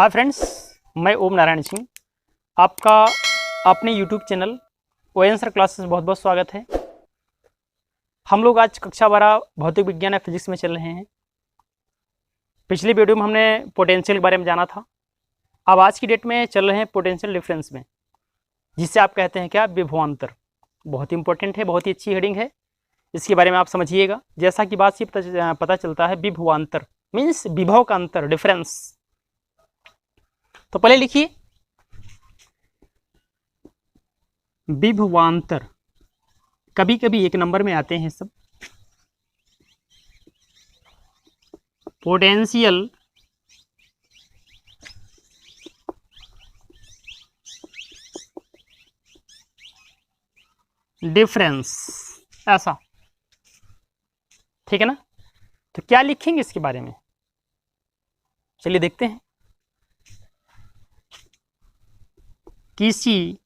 Hi friends, मैं ओम नारायण सिंह। आपका अपने YouTube channel on sir classes बहुत बहुत स्वागत है। हम लोग आज कक्षा 12 भौतिक विज्ञान या फिजिक्स में चल रहे हैं। पिछली वीडियो में हमने पोटेंशियल के बारे में जाना था। अब आज की डेट में चल रहे हैं पोटेंशियल डिफरेंस में, जिससे आप कहते हैं क्या, विभवांतर। बहुत इंपॉर्टेंट है, बहुत ही अच्छी हेडिंग है, इसके बारे में आप समझिएगा। जैसा कि बात से पता चलता है, विभवांतर मीन्स विभव का अंतर, डिफरेंस। तो पहले लिखिए विभवांतर। कभी कभी एक नंबर में आते हैं सब। पोटेंशियल डिफरेंस, ऐसा, ठीक है ना। तो क्या लिखेंगे इसके बारे में, चलिए देखते हैं। किसी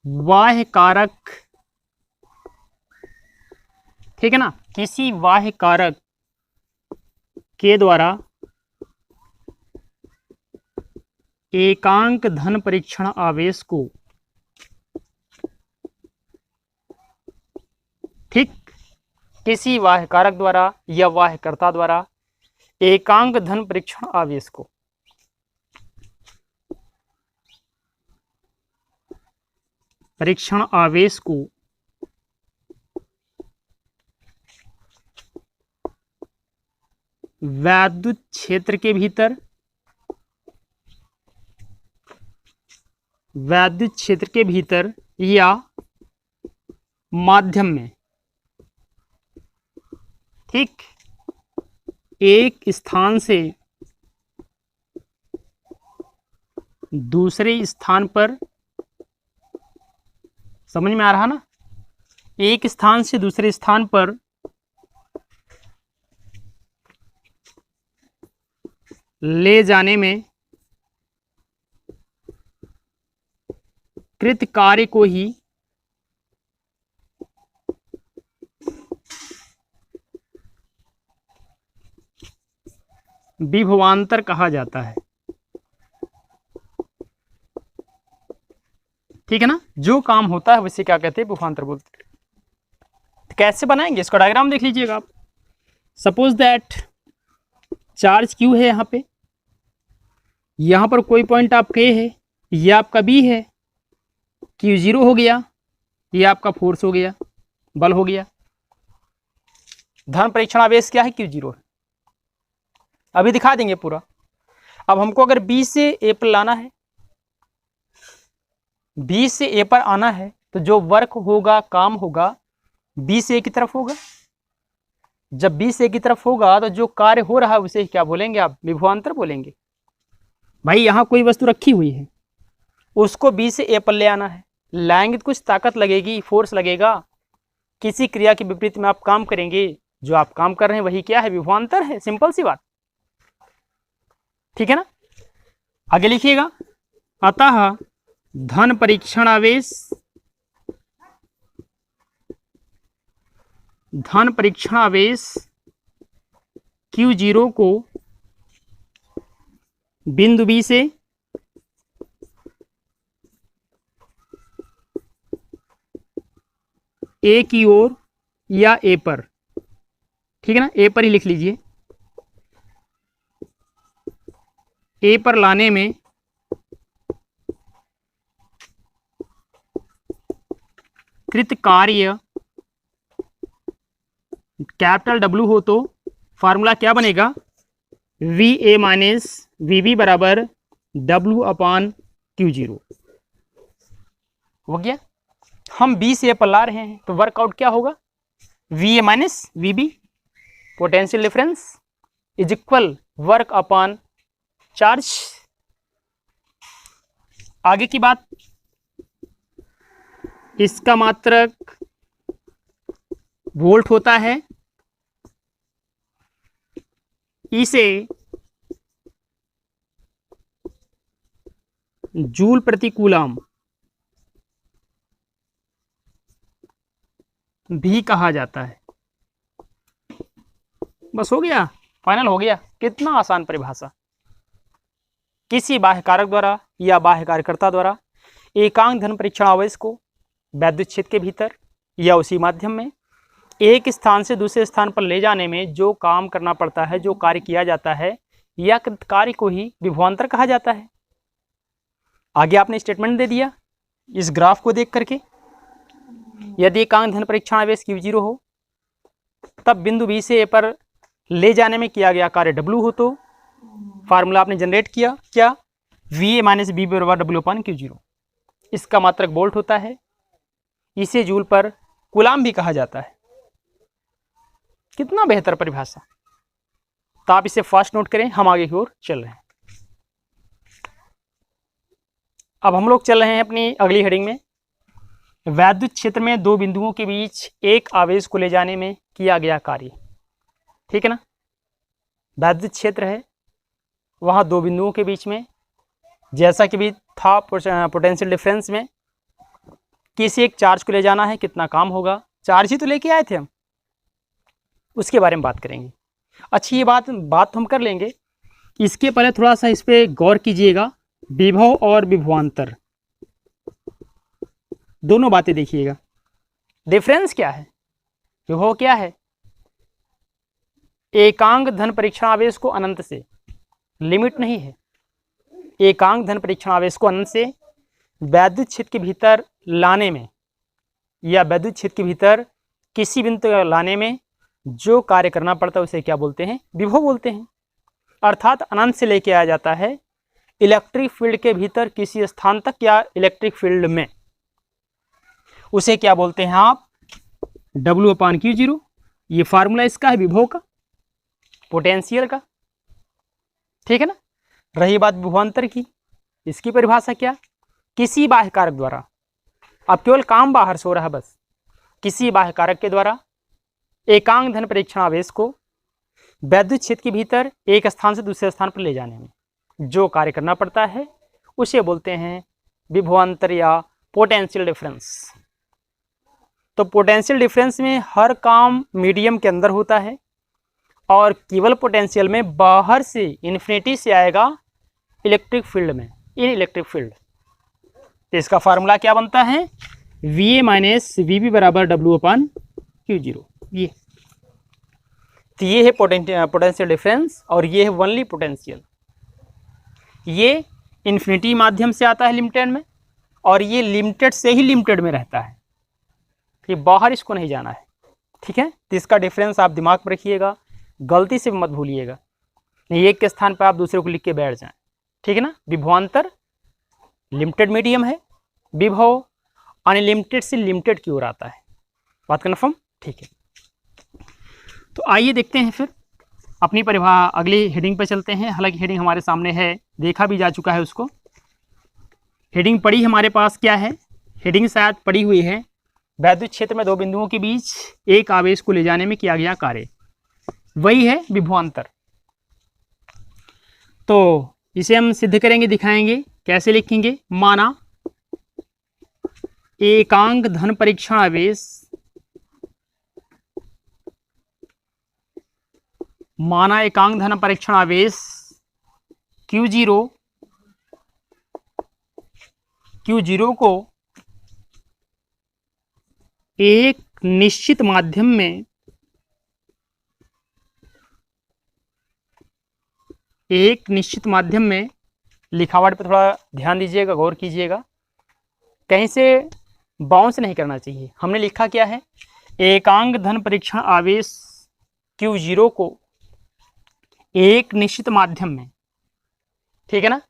बाह्य कारक, ठीक है ना, किसी बाह्य कारक के द्वारा एकांक धन परीक्षण आवेश को, ठीक, किसी बाह्य कारक द्वारा या बाह्यकर्ता द्वारा एकांक धन परीक्षण आवेश को वैद्युत क्षेत्र के भीतर, या माध्यम में, ठीक, एक स्थान से दूसरे स्थान पर, समझ में आ रहा ना, एक स्थान से दूसरे स्थान पर ले जाने में कृत कार्य को ही विभवांतर कहा जाता है, ठीक है ना। जो काम होता है वैसे क्या कहते हैं, विभवांतर बोलते हैं। तो कैसे बनाएंगे इसका डायग्राम देख लीजिएगा आप। सपोज दैट चार्ज Q है, यहां पर कोई पॉइंट आपका A है, ये आपका B है, Q0 हो गया, ये आपका फोर्स हो गया, बल हो गया। धन परीक्षण आवेश क्या है, Q0 है। अभी दिखा देंगे पूरा। अब हमको अगर B से A पर लाना है, B से A पर आना है, तो जो वर्क होगा, काम होगा, B से A की तरफ होगा। जब B से A की तरफ होगा तो जो कार्य हो रहा है उसे क्या बोलेंगे आप, विभवांतर बोलेंगे। भाई यहां कोई वस्तु रखी हुई है, उसको B से A पर ले आना है, लाएंगे तो कुछ ताकत लगेगी, फोर्स लगेगा, किसी क्रिया के विपरीत में आप काम करेंगे, जो आप काम कर रहे हैं वही क्या है, विभवांतर है। सिंपल सी बात, ठीक है ना। आगे लिखिएगा, अतः धन परीक्षण आवेश Q0 को बिंदु B से A की ओर या A पर, ठीक है ना, A पर ही लिख लीजिए, A पर लाने में कृत कार्य कैपिटल W हो तो फार्मूला क्या बनेगा, VA माइनस VB बराबर W/Q0 हो गया। हम B से A पर ला रहे हैं तो वर्कआउट क्या होगा, VA minus VB, potential difference is equal work upon charge. आगे की बात, इसका मात्रक वोल्ट होता है, इसे जूल प्रति कूलम भी कहा जाता है। बस हो गया, फाइनल हो गया। कितना आसान परिभाषा। किसी बाह्य कारक द्वारा या बाह्य कार्यकर्ता द्वारा एकांक धन परीक्षण आवेश को वैद्युत क्षेत्र के भीतर या उसी माध्यम में एक स्थान से दूसरे स्थान पर ले जाने में जो काम करना पड़ता है, जो कार्य किया जाता है, या कार्य को ही विभवांतर कहा जाता है। आगे आपने स्टेटमेंट दे दिया इस ग्राफ को देख करके, यदि एकांक धन परीक्षण आवेश Q0 हो तब बिंदु B से A पर ले जाने में किया गया कार्य W हो, तो फार्मूला आपने जनरेट किया क्या, VA माइनस बी बराबर W/Q0। इसका मात्रक वोल्ट होता है, इसे जूल पर कूलाम भी कहा जाता है। कितना बेहतर परिभाषा। तो आप इसे फास्ट नोट करें, हम आगे की ओर चल रहे हैं। अब हम लोग चल रहे हैं अपनी अगली हेडिंग में। वैद्युत क्षेत्र में दो बिंदुओं के बीच एक आवेश को ले जाने में किया गया कार्य। ठीक है ना, वैद्युत क्षेत्र है, वहां दो बिंदुओं के बीच में, जैसा कि भी था पोटेंशियल डिफरेंस में, किसी एक चार्ज को ले जाना है, कितना काम होगा। चार्ज ही तो लेके आए थे हम, उसके बारे में बात करेंगे। अच्छी ये बात हम कर लेंगे। इसके पहले थोड़ा सा इस पर गौर कीजिएगा। विभव और विभवांतर दोनों बातें देखिएगा। डिफरेंस क्या है, विभव क्या है। एकांक धन परीक्षण आवेश को अनंत से, लिमिट नहीं है, एकांक धन परीक्षण आवेश को अनंत से वैद्युत क्षेत्र के भीतर लाने में या वैद्युत क्षेत्र के भीतर किसी बिंदु तक लाने में जो कार्य करना पड़ता है उसे क्या बोलते हैं, विभव बोलते हैं। अर्थात अनंत से लेके आया जाता है इलेक्ट्रिक फील्ड के भीतर किसी स्थान तक या इलेक्ट्रिक फील्ड में, उसे क्या बोलते हैं आप, W/Q0। ये फार्मूला इसका है विभव का, पोटेंशियल का। ठीक है ना। रही बात विभवांतर की, इसकी परिभाषा क्या, किसी बाह्य कारक द्वारा, अब केवल काम बाहर से हो रहा है बस, किसी बाह्य कारक के द्वारा एकांक धन परीक्षण आवेश को वैद्युत क्षेत्र के भीतर एक स्थान से दूसरे स्थान पर ले जाने में जो कार्य करना पड़ता है उसे बोलते हैं विभवांतर या पोटेंशियल डिफरेंस। तो पोटेंशियल डिफरेंस में हर काम मीडियम के अंदर होता है और केवल पोटेंशियल में बाहर से इन्फिनिटी से आएगा इलेक्ट्रिक फील्ड में, इन इलेक्ट्रिक फील्ड। तो इसका फार्मूला क्या बनता है, VA माइनस VB बराबर W/Q0। ये है पोटेंशियल डिफरेंस और ये है वनली पोटेंशियल। ये इन्फिनिटी माध्यम से आता है लिमिटेड में, और ये लिमिटेड से ही लिमिटेड में रहता है, ये बाहर इसको नहीं जाना है। ठीक है, तो इसका डिफरेंस आप दिमाग में रखिएगा, गलती से मत भूलिएगा, नहीं एक के स्थान पर आप दूसरे को लिख के बैठ जाएं। ठीक है ना। विभवांतर लिमिटेड मीडियम है, विभव अनलिमिटेड से लिमिटेड की ओर आता है। बात कन्फर्म। ठीक है, तो आइए देखते हैं फिर अपनी अगली हेडिंग पर चलते हैं। हालांकि हेडिंग हमारे सामने है, देखा भी जा चुका है उसको। हेडिंग पड़ी हमारे पास क्या है, हेडिंग शायद पड़ी हुई है, वैद्युत क्षेत्र में दो बिंदुओं के बीच एक आवेश को ले जाने में किया गया कार्य, वही है विभवांतर। तो इसे हम सिद्ध करेंगे, दिखाएंगे, कैसे लिखेंगे। माना एकांक धन परीक्षण आवेश, माना एकांक धन परीक्षण आवेश Q0 को एक निश्चित माध्यम में लिखावट पे थोड़ा ध्यान दीजिएगा, गौर कीजिएगा, कहीं से बाउंस नहीं करना चाहिए। हमने लिखा क्या है, एकांक धन परीक्षण आवेश Q0 को एक निश्चित माध्यम में, ठीक है ना,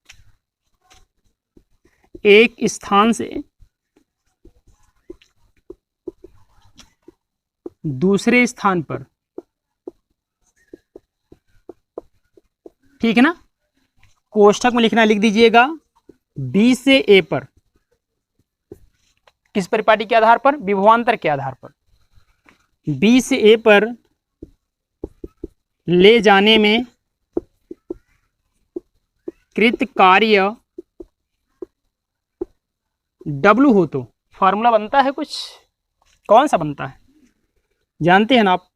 एक स्थान से दूसरे स्थान पर, ठीक है ना, कोष्ठक में लिखना, लिख दीजिएगा B से A पर, किस परिपाटी के आधार पर, विभवांतर के आधार पर, B से A पर ले जाने में कृत कार्य W हो तो फॉर्मूला बनता है कुछ, कौन सा बनता है जानते हैं ना आप,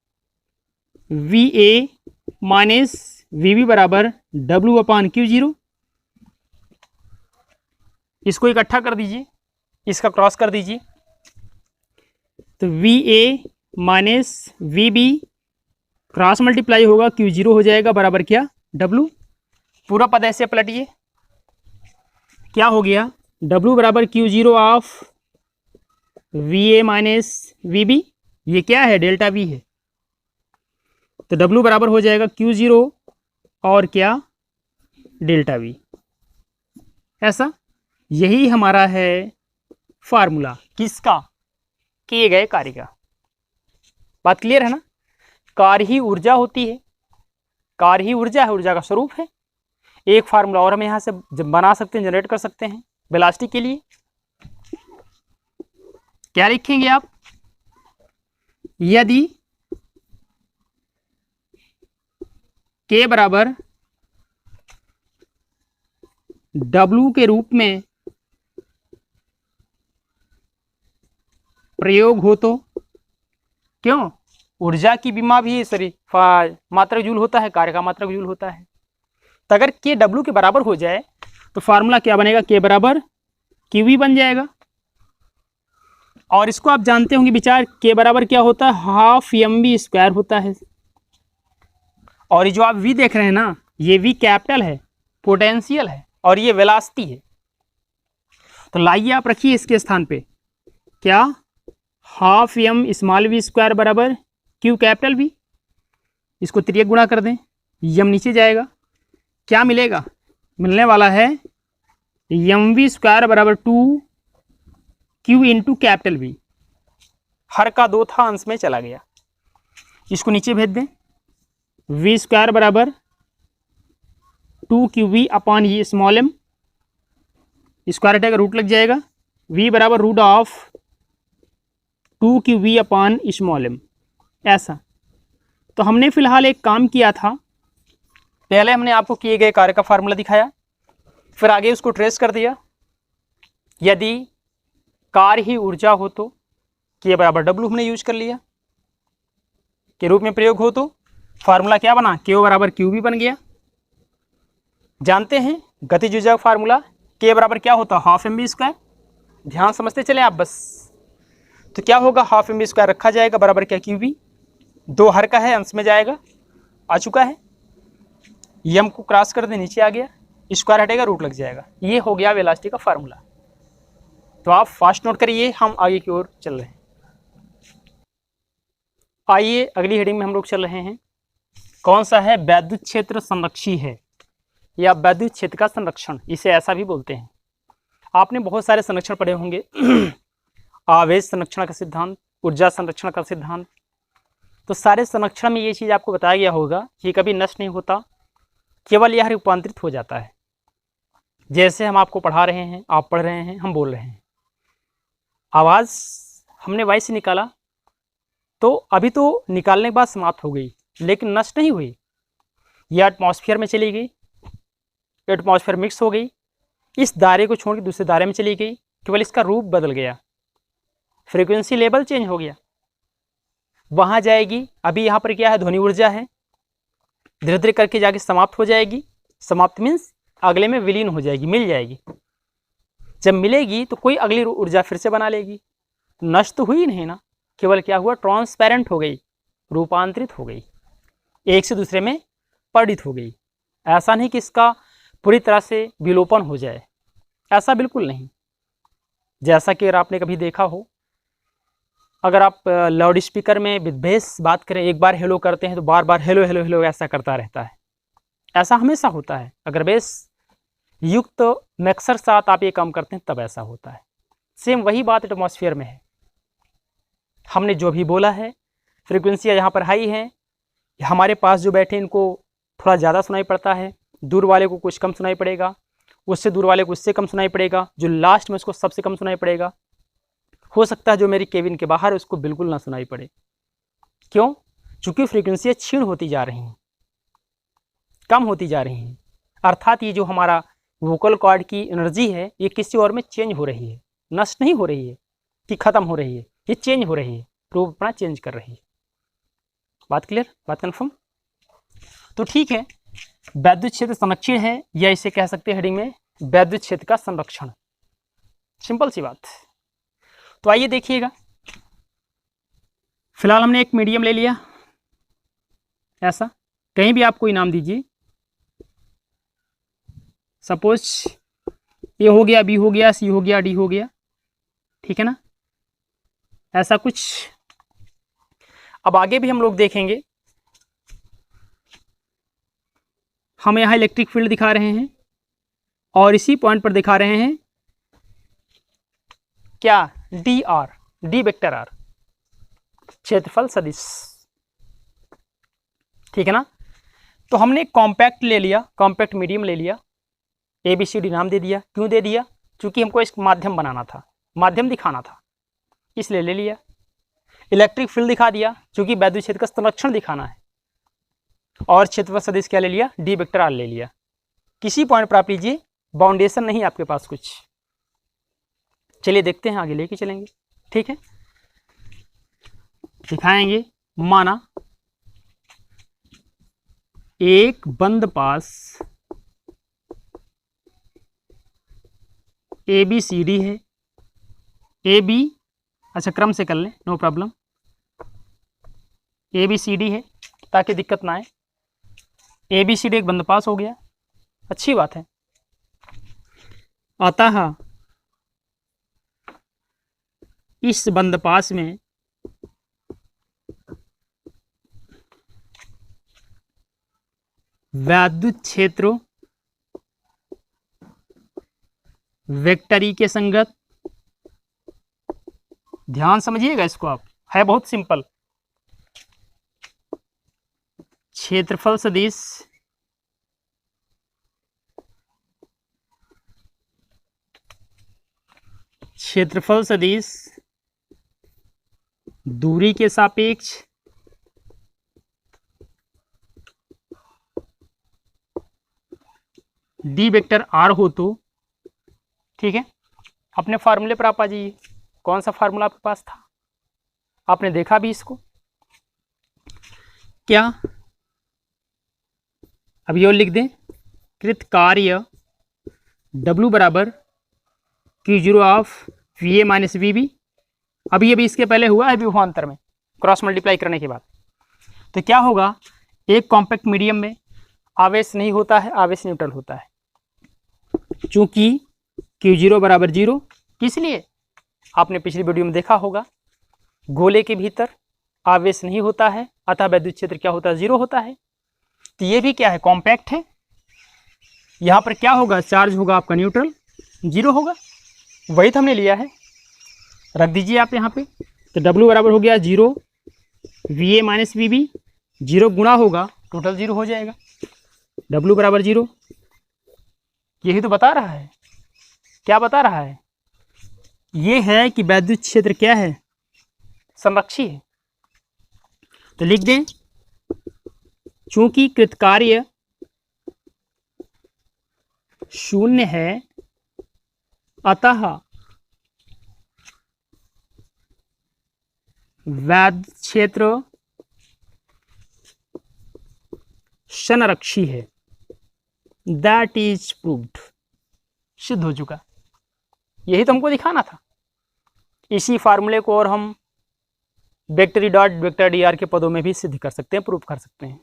VA माइनस वी बी बराबर डब्ल्यू अपान क्यू जीरो। इसको इकट्ठा कर दीजिए, इसका क्रॉस कर दीजिए, तो V A minus V B cross multiply होगा, क्यू जीरो हो जाएगा बराबर क्या, डब्ल्यू। पूरा पद ऐसे पलटिए, क्या हो गया, डब्ल्यू बराबर Q zero of V A minus V B. ये क्या है, डेल्टा वी है, तो डब्ल्यू बराबर हो जाएगा क्यू जीरो और क्या, डेल्टा वी। ऐसा, यही हमारा है फार्मूला, किसका, किए गए कार्य का। बात क्लियर है ना। कार्य ही ऊर्जा होती है, कार्य ही ऊर्जा है, ऊर्जा का स्वरूप है। एक फार्मूला और हम यहां से बना सकते हैं, जनरेट कर सकते हैं वेलोसिटी के लिए। क्या लिखेंगे आप, यदि के बराबर डब्ल्यू के रूप में प्रयोग हो तो, क्यों, ऊर्जा की विमा भी सॉरी मात्रक जूल होता है, कार्य का मात्रक जूल होता है। तो अगर के डब्ल्यू के बराबर हो जाए तो फार्मूला क्या बनेगा, के बराबर क्यू वी बन जाएगा। और इसको आप जानते होंगे विचार, के बराबर क्या होता है, हाफ एम वी स्क्वायर होता है। और ये जो आप वी देख रहे हैं ना, ये वी कैपिटल है, पोटेंशियल है, और ये वेलोसिटी है। तो लाइए आप रखिए इसके स्थान पे, क्या, half m small v square बराबर क्यू कैपिटल वी। इसको त्रियक गुणा कर दें, यम नीचे जाएगा, क्या मिलेगा, मिलने वाला है एम वी स्क्वायर बराबर 2 क्यू इंटू कैपिटल वी। हर का दो था, अंश में चला गया, इसको नीचे भेज दें, वी स्क्वायर बराबर 2 क्यू वी अपॉन ये स्मॉल एम, स्क्वायर हटेगा रूट लग जाएगा, वी बराबर root of 2 Q v upon small m. ऐसा, तो हमने फिलहाल एक काम किया था, पहले हमने आपको किए गए कार्य का फार्मूला दिखाया, फिर आगे उसको ट्रेस कर दिया। यदि कार्य ही ऊर्जा हो तो के बराबर डब्ल्यू हमने यूज कर लिया, के रूप में प्रयोग हो तो फार्मूला क्या बना, के बराबर क्यू भी बन गया। जानते हैं गतिज ऊर्जा का फार्मूला, के बराबर क्या होता है, हाफ एम बी स्क्वायर। ध्यान समझते चले आप बस। तो क्या होगा, हाफ एम बी स्क्वायर रखा जाएगा बराबर क्या, क्यू बी। दो हर का है, अंश में जाएगा, आ चुका है, यम को क्रॉस कर दे, नीचे आ गया, स्क्वायर हटेगा रूट लग जाएगा। ये हो गया वेलोसिटी का फार्मूला। तो आप फास्ट नोट करिए, हम आगे की ओर चल रहे हैं। आइए अगली हेडिंग में हम लोग चल रहे हैं, कौन सा है, वैद्युत क्षेत्र संरक्षी है, या वैद्युत क्षेत्र का संरक्षण, इसे ऐसा भी बोलते हैं। आपने बहुत सारे संरक्षण पढ़े होंगे आवेश संरक्षण का सिद्धांत, ऊर्जा संरक्षण का सिद्धांत। तो सारे संरक्षण में ये चीज़ आपको बताया गया होगा कि कभी नष्ट नहीं होता, केवल यह रूपांतरित हो जाता है। जैसे हम आपको पढ़ा रहे हैं, आप पढ़ रहे हैं, हम बोल रहे हैं, आवाज़ हमने वाई से निकाला, तो अभी तो निकालने के बाद समाप्त हो गई, लेकिन नष्ट नहीं हुई। यह एटमॉस्फेयर में चली गई, एटमॉस्फेयर मिक्स हो गई, इस दायरे को छोड़ के दूसरे दायरे में चली गई, केवल इसका रूप बदल गया, फ्रीक्वेंसी लेवल चेंज हो गया, वहाँ जाएगी। अभी यहाँ पर क्या है, ध्वनि ऊर्जा है, धीरे धीरे करके जाके समाप्त हो जाएगी। समाप्त मीन्स अगले में विलीन हो जाएगी, मिल जाएगी। जब मिलेगी तो कोई अगली ऊर्जा फिर से बना लेगी। नष्ट तो हुई नहीं ना, केवल क्या हुआ, ट्रांसपेरेंट हो गई, रूपांतरित हो गई, एक से दूसरे में परिणित हो गई। ऐसा नहीं कि इसका पूरी तरह से विलोपन हो जाए, ऐसा बिल्कुल नहीं। जैसा कि अगर आपने कभी देखा हो, अगर आप लाउड स्पीकर में विद्वेष बात करें, एक बार हेलो करते हैं तो बार बार हेलो हेलो हेलो ऐसा करता रहता है, ऐसा हमेशा होता है। अगर बेस युक्त मिक्सर साथ आप ये काम करते हैं तब ऐसा होता है। सेम वही बात एटमॉस्फेयर में है। हमने जो भी बोला है, फ्रीक्वेंसियाँ यहाँ पर हाई हैं, हमारे पास जो बैठे इनको थोड़ा ज़्यादा सुनाई पड़ता है, दूर वाले को कुछ कम सुनाई पड़ेगा, उससे दूर वाले को उससे कम सुनाई पड़ेगा, जो लास्ट में उसको सबसे कम सुनाई पड़ेगा। हो सकता है जो मेरी केबिन के बाहर है उसको बिल्कुल ना सुनाई पड़े। क्यों? चूंकि फ्रीक्वेंसियाँ क्षीण होती जा रही हैं, कम होती जा रही हैं, अर्थात ये जो हमारा वोकल कॉर्ड की एनर्जी है ये किसी और में चेंज हो रही है, नष्ट नहीं हो रही है कि खत्म हो रही है, ये चेंज हो रही है, रूप अपना चेंज कर रही है। बात क्लियर, बात कन्फर्म। तो ठीक है, वैद्युत क्षेत्र संरक्षण है, या इसे कह सकते हैं हेडिंग में वैद्युत क्षेत्र का संरक्षण। सिंपल सी बात। तो आइए देखिएगा, फिलहाल हमने एक मीडियम ले लिया ऐसा, कहीं भी आप कोई नाम दीजिए, सपोज ए हो गया, बी हो गया, सी हो गया, डी हो गया, ठीक है ना, ऐसा कुछ। अब आगे भी हम लोग देखेंगे, हम यहाँ इलेक्ट्रिक फील्ड दिखा रहे हैं और इसी पॉइंट पर दिखा रहे हैं क्या, D R, D vector R, क्षेत्रफल सदिश, ठीक है ना। तो हमने एक कॉम्पैक्ट ले लिया, कॉम्पैक्ट मीडियम ले लिया, ए बी सी डी नाम दे दिया। क्यों दे दिया? क्योंकि हमको इस माध्यम बनाना था, माध्यम दिखाना था, इसलिए ले लिया। इलेक्ट्रिक फील्ड दिखा दिया, क्योंकि वैद्युत क्षेत्र का संरक्षण दिखाना है। और क्षेत्रफल सदिश क्या ले लिया, डी वेक्टर आर ले लिया। किसी पॉइंट पर आप लीजिए, बाउंडेशन नहीं आपके पास कुछ। चलिए देखते हैं, आगे लेके चलेंगे, ठीक है। दिखाएंगे, माना एक बंद पास ए बी सी डी है, ए बी, अच्छा क्रम से कर लें, no problem, A B C D है ताकि दिक्कत ना आए। ए बी सी डी एक बंद पास हो गया, अच्छी बात है। अतः इस बंद पास में वैद्युत क्षेत्र वेक्टर ई के संगत, ध्यान समझिएगा इसको आप, है बहुत सिंपल। क्षेत्रफल सदिश दूरी के सापेक्ष डी वेक्टर आर हो तो, ठीक है। अपने फार्मूले पर आप आ जाइए। कौन सा फार्मूला आपके पास था, आपने देखा भी इसको क्या? अब ये लिख दें, कृत कार्य W बराबर Q0 of VA minus VB। अभी इसके पहले हुआ है विभवांतर में, क्रॉस मल्टीप्लाई करने के बाद। तो क्या होगा, एक कॉम्पैक्ट मीडियम में आवेश नहीं होता है, आवेश न्यूट्रल होता है। चूंकि Q0 बराबर 0, इसलिए आपने पिछली वीडियो में देखा होगा, गोले के भीतर आवेश नहीं होता है, अतः वैद्युत क्षेत्र क्या होता है, 0 होता है। तो ये भी क्या है, कॉम्पैक्ट है। यहाँ पर क्या होगा, चार्ज होगा आपका न्यूट्रल, 0 होगा, वही तो हमने लिया है। रख दीजिए आप यहाँ पे। तो W बराबर हो गया 0 VA माइनस VB, 0 गुणा होगा, टोटल 0 हो जाएगा। W बराबर 0, यही तो बता रहा है। क्या बता रहा है? ये है कि वैद्युत क्षेत्र क्या है, संरक्षी है। तो लिख दें, चूंकि कृतकार्य 0 है, अतः वैद्युत क्षेत्र संरक्षी है। दैट इज प्रूव्ड, सिद्ध हो चुका। यही तो हमको दिखाना था। इसी फार्मूले को और हम vector E dot vector D R के पदों में भी सिद्ध कर सकते हैं, प्रूव कर सकते हैं,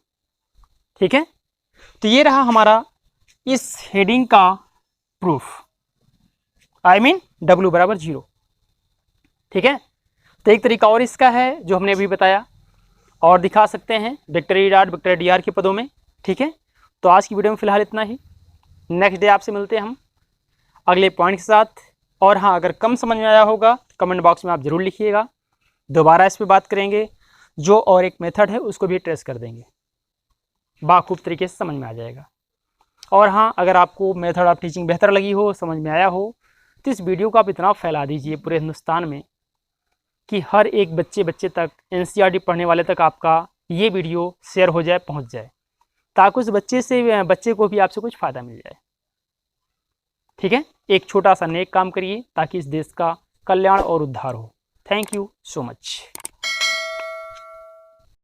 ठीक है। तो ये रहा हमारा इस हेडिंग का प्रूफ, आई मीन W बराबर 0, ठीक है। तो एक तरीका और इसका है जो हमने अभी बताया, और दिखा सकते हैं vector E dot vector D R के पदों में, ठीक है। तो आज की वीडियो में फिलहाल इतना ही। नेक्स्ट डे आपसे मिलते हैं हम अगले पॉइंट के साथ। और हाँ, अगर कम समझ में आया होगा कमेंट बॉक्स में आप ज़रूर लिखिएगा, दोबारा इस पर बात करेंगे। जो और एक मेथड है उसको भी ट्रेस कर देंगे, बाखूब तरीके से समझ में आ जाएगा। और हाँ, अगर आपको मेथड ऑफ टीचिंग बेहतर लगी हो, समझ में आया हो, तो इस वीडियो को आप इतना फैला दीजिए पूरे हिंदुस्तान में कि हर एक बच्चे तक, NCERT पढ़ने वाले तक आपका ये वीडियो शेयर हो जाए, पहुंच जाए, ताकि उस बच्चे को भी आपसे कुछ फ़ायदा मिल जाए, ठीक है। एक छोटा सा नेक काम करिए ताकि इस देश का कल्याण और उद्धार हो। Thank you so much.